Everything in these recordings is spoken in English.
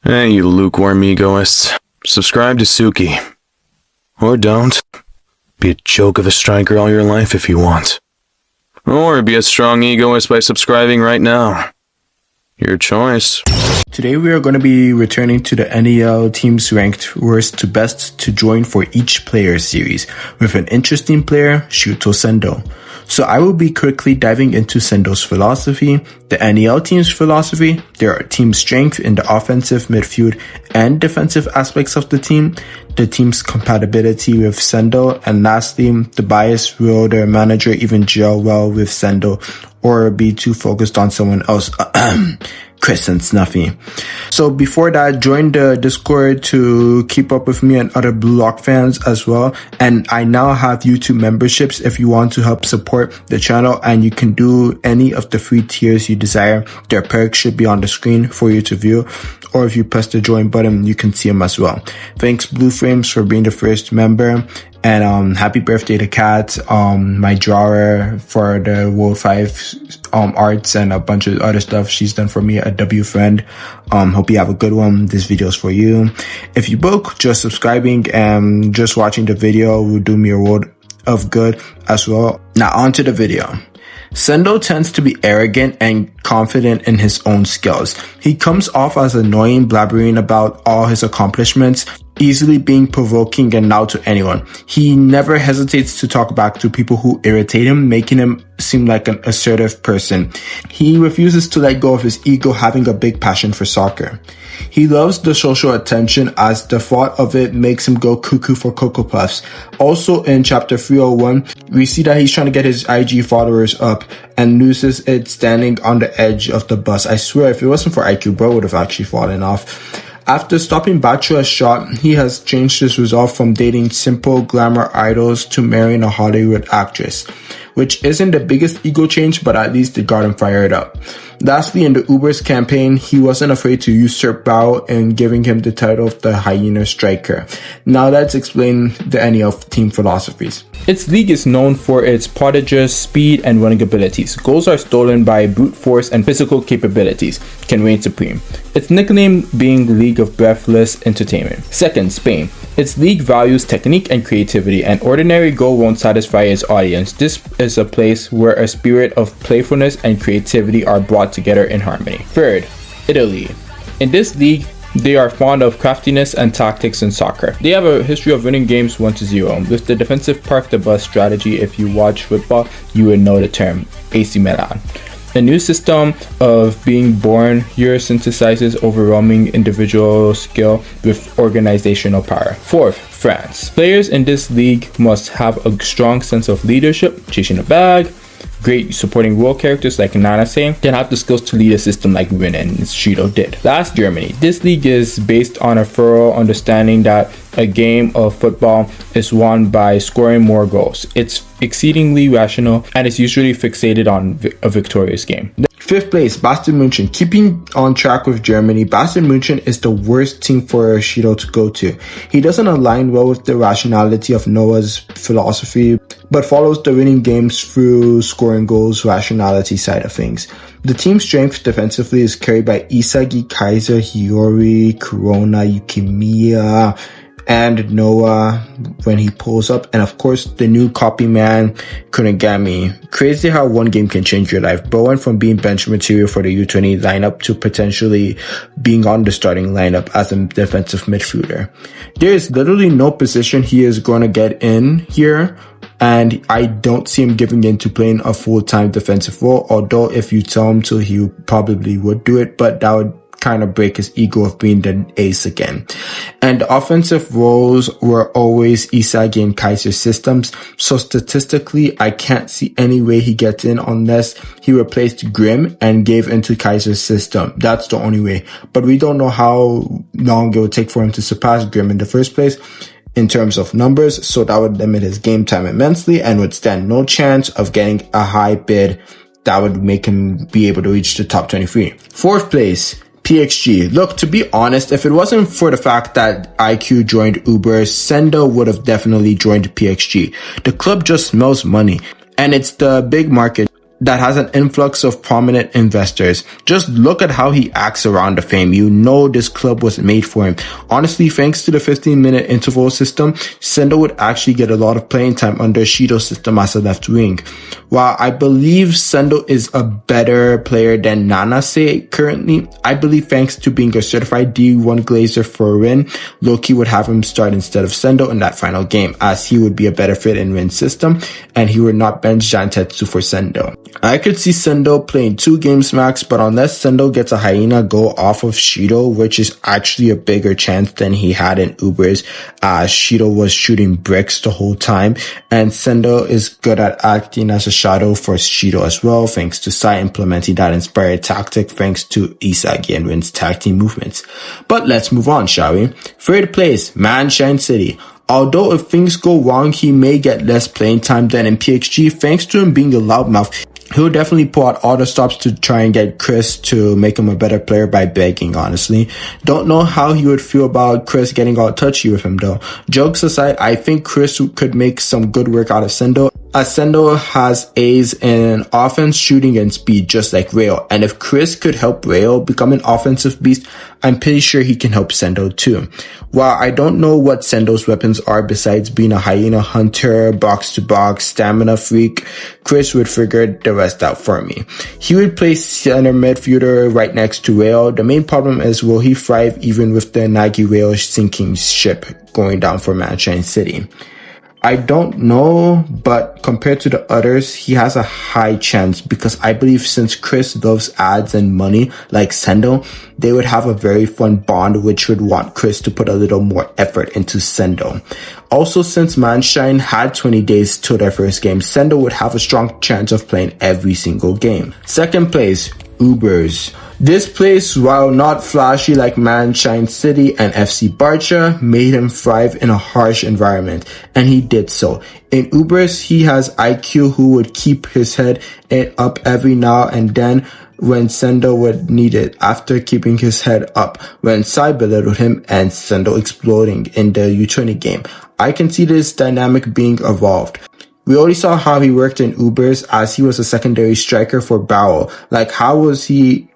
Hey, you lukewarm egoists. Subscribe to Suki. Or don't. Be a joke of a striker all your life if you want. Or be a strong egoist by subscribing right now. Your choice. Today we are going to be returning to the NEL teams ranked worst to best to join for each player series with an interesting player, Shuto Sendou. So I will be quickly diving into Sendou's philosophy, the NEL team's philosophy, their team strength in the offensive, midfield, and defensive aspects of the team's compatibility with Sendou, and lastly, the bias. Will their manager even gel well with Sendou or be too focused on someone else? Chris and Snuffy. So before that, join the Discord to keep up with me and other BlueLock fans as well. And I now have YouTube memberships if you want to help support the channel, and you can do any of the free tiers you desire. Their perks should be on the screen for you to view, or if you press the join button, you can see them as well. Thanks Blue Frames for being the first member. And happy birthday to Kat, my drawer for the World 5 arts and a bunch of other stuff she's done for me, a W friend. Hope you have a good one. This video is for you. If you book, just subscribing and just watching the video will do me a world of good as well. Now on to the video. Sendou tends to be arrogant and confident in his own skills. He comes off as annoying, blabbering about all his accomplishments, easily being provoking and loud to anyone. He never hesitates to talk back to people who irritate him, making him seem like an assertive person. He refuses to let go of his ego, having a big passion for soccer. He loves the social attention, as the thought of it makes him go cuckoo for Cocoa Puffs. Also in chapter 301, we see that he's trying to get his IG followers up and loses it standing on the edge of the bus. I swear, if it wasn't for IQ, bro would have actually fallen off. After stopping Bachua's shot, he has changed his resolve from dating simple glamour idols to marrying a Hollywood actress, which isn't the biggest ego change, but at least it got him fired up. Lastly, in the Uber's campaign, he wasn't afraid to usurp Barou in giving him the title of the hyena striker. Now let's explain the NEL team philosophies. Its league is known for its prodigious speed and running abilities. Goals are stolen by brute force, and physical capabilities can reign supreme. Its nickname being League of Breathless Entertainment. Second, Spain. Its league values technique and creativity. An ordinary goal won't satisfy its audience. This is a place where a spirit of playfulness and creativity are brought together in harmony. Third, Italy. In this league, they are fond of craftiness and tactics in soccer. They have a history of winning games 1-0. With the defensive park the bus strategy, if you watch football, you would know the term AC Milan. A new system of being born here synthesizes overwhelming individual skill with organizational power. Fourth, France. Players in this league must have a strong sense of leadership, chasing a bag, great supporting role characters like Nanase, can have the skills to lead a system like Rin and Shuto did. Last, Germany. This league is based on a thorough understanding that a game of football is won by scoring more goals. It's exceedingly rational and is usually fixated on a victorious game. Fifth place, Bayern Munchen. Keeping on track with Germany, Bayern Munchen is the worst team for Shuto to go to. He doesn't align well with the rationality of Noah's philosophy, but follows the winning games through scoring goals rationality side of things. The team's strength defensively is carried by Isagi, Kaiser, Hiyori, Corona, Yukimiya, and Noah when he pulls up, and of course the new copy man Kunagami. Crazy how one game can change your life. Bro went from being bench material for the U20 lineup to potentially being on the starting lineup as a defensive midfielder. There is literally no position he is going to get in here, and I don't see him giving in to playing a full-time defensive role, although if you tell him to, he probably would do it, but that would kind of break his ego of being the ace again. And the offensive roles were always Isagi and Kaiser systems, so statistically I can't see any way he gets in unless he replaced Grim and gave into Kaiser's system. That's the only way, but we don't know how long it would take for him to surpass Grim in the first place in terms of numbers, so that would limit his game time immensely and would stand no chance of getting a high bid that would make him be able to reach the top 23. Fourth place, PXG. Look, to be honest, if it wasn't for the fact that IQ joined Uber, Sendou would have definitely joined PXG. The club just smells money, and it's the big market. that has an influx of prominent investors. Just look at how he acts around the fame. You know this club was made for him. Honestly, thanks to the 15-minute interval system, SENDOU would actually get a lot of playing time under Shuto's system as a left wing. While I believe SENDOU is a better player than Nanase currently, I believe thanks to being a certified D1 Glazer for Rin, Loki would have him start instead of SENDOU in that final game, as he would be a better fit in Rin's system, and he would not bench Jantetsu for SENDOU. I could see SENDOU playing 2 games max, but unless SENDOU gets a hyena go off of Shuto, which is actually a bigger chance than he had in Ubers, as Shuto was shooting bricks the whole time, and SENDOU is good at acting as a shadow for Shuto as well, thanks to Sai implementing that inspired tactic thanks to Isagi and Rin's tag team movements. But let's move on, shall we? Third place, Munchen City. Although if things go wrong, he may get less playing time than in PXG, thanks to him being a loudmouth. He'll definitely pull out all the stops to try and get Chris to make him a better player by begging, honestly. Don't know how he would feel about Chris getting all touchy with him though. Jokes aside, I think Chris could make some good work out of SENDOU, as SENDOU has A's in offense, shooting, and speed, just like Rail. And if Chris could help Rail become an offensive beast, I'm pretty sure he can help SENDOU too. While I don't know what SENDOU's weapons are besides being a hyena hunter, box-to-box, stamina freak, Chris would figure the rest out for me. He would play center midfielder right next to Rail. The main problem is, will he thrive even with the Nagi Rail sinking ship going down for Munchen City? I don't know, but compared to the others, he has a high chance, because I believe since Chris loves ads and money like SENDOU, they would have a very fun bond which would want Chris to put a little more effort into SENDOU. Also, since Munchen had 20 days till their first game, SENDOU would have a strong chance of playing every single game. Second place, Ubers. This place, while not flashy like Munchen City and FC Barcha, made him thrive in a harsh environment, and he did so. In Ubers, he has IQ who would keep his head up every now and then when SENDOU would need it, after keeping his head up when Sai belittled him and SENDOU exploding in the U20 game. I can see this dynamic being evolved. We already saw how he worked in Ubers, as he was a secondary striker for Bara, like how he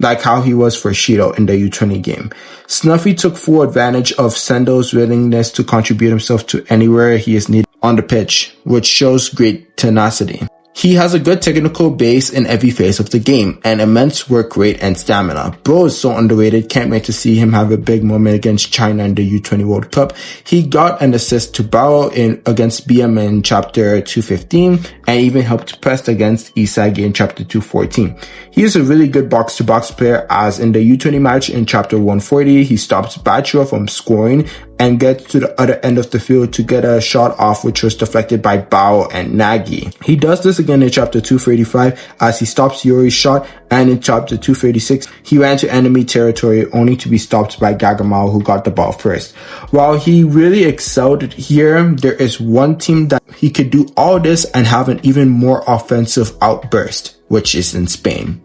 was for Shuto in the U20 game. Snuffy took full advantage of SENDOU's willingness to contribute himself to anywhere he is needed on the pitch, which shows great tenacity. He has a good technical base in every phase of the game, and immense work rate and stamina. Bro is so underrated, can't wait to see him have a big moment against China in the U20 World Cup. He got an assist to Bara against BM in Chapter 215, and even helped press against Isagi in Chapter 214. He is a really good box-to-box player, as in the U20 match in Chapter 140, he stops Bachua from scoring and gets to the other end of the field to get a shot off, which was deflected by Bao and Nagi. He does this again in Chapter 235 as he stops Yori's shot, and in Chapter 236 he ran to enemy territory only to be stopped by Gagamao, who got the ball first. While he really excelled here, there is one team that he could do all this and have an even more offensive outburst, which is in Spain.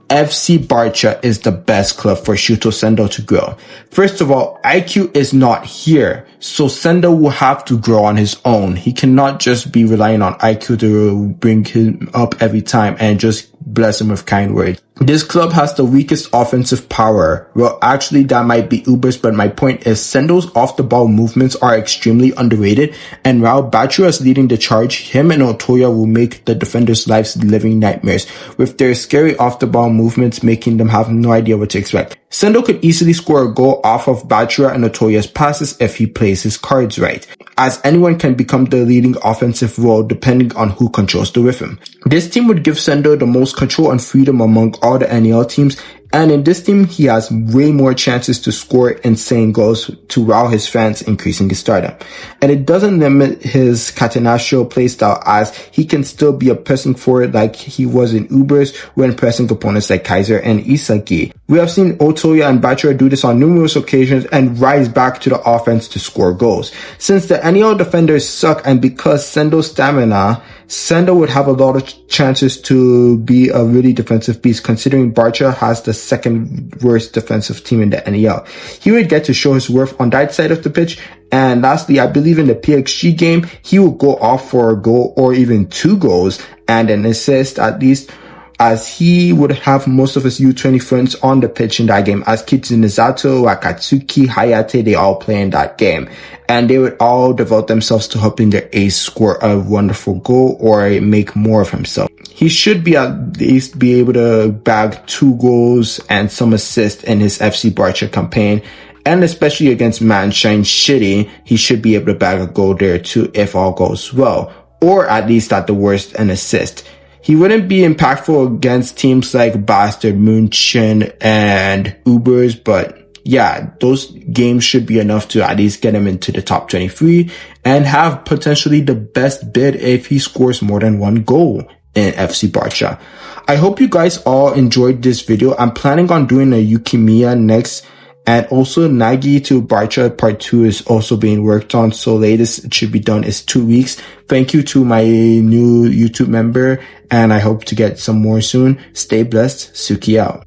FC Barcha is the best club for Shuto SENDOU to grow. First of all, IQ is not here, so SENDOU will have to grow on his own. He cannot just be relying on IQ to bring him up every time and just bless him with kind words. This club has the weakest offensive power. Well, actually that might be Ubers, but my point is SENDOU's off-the-ball movements are extremely underrated, and while Bachua is leading the charge, him and Otoya will make the defenders' lives living nightmares, with their scary off-the-ball movements making them have no idea what to expect. SENDOU could easily score a goal off of Bachua and Otoya's passes if he plays his cards right, as anyone can become the leading offensive role depending on who controls the rhythm. This team would give SENDOU the most control and freedom among all the NEL teams, and in this team he has way more chances to score insane goals to wow his fans, increasing his stardom. And it doesn't limit his catenaccio playstyle, as he can still be a pressing forward like he was in Ubers when pressing opponents like Kaiser and Isagi. We have seen Otoya and Bachura do this on numerous occasions and rise back to the offense to score goals. Since the NEL defenders suck, and because SENDOU's stamina SENDOU would have a lot of chances to be a really defensive beast, considering Barca has the second worst defensive team in the NEL. He would get to show his worth on that side of the pitch. And lastly, I believe in the PXG game, he will go off for a goal or even 2 goals and an assist at least, as he would have most of his U20 friends on the pitch in that game, as Kitsunizato, Akatsuki, Hayate, they all play in that game. And they would all devote themselves to helping their ace score a wonderful goal or make more of himself. He should be at least be able to bag 2 goals and some assists in his FC Barca campaign. And especially against Munchen Shitty, he should be able to bag a goal there too if all goes well. Or at least at the worst an assist. He wouldn't be impactful against teams like Bastard, Munchen, and Ubers, but yeah, those games should be enough to at least get him into the top 23 and have potentially the best bid if he scores more than 1 goal in FC Barca. I hope you guys all enjoyed this video. I'm planning on doing a Yukimiya next. And also Nagi to Barca part 2 is also being worked on. So latest it should be done is 2 weeks. Thank you to my new YouTube member. And I hope to get some more soon. Stay blessed. Tsuki out.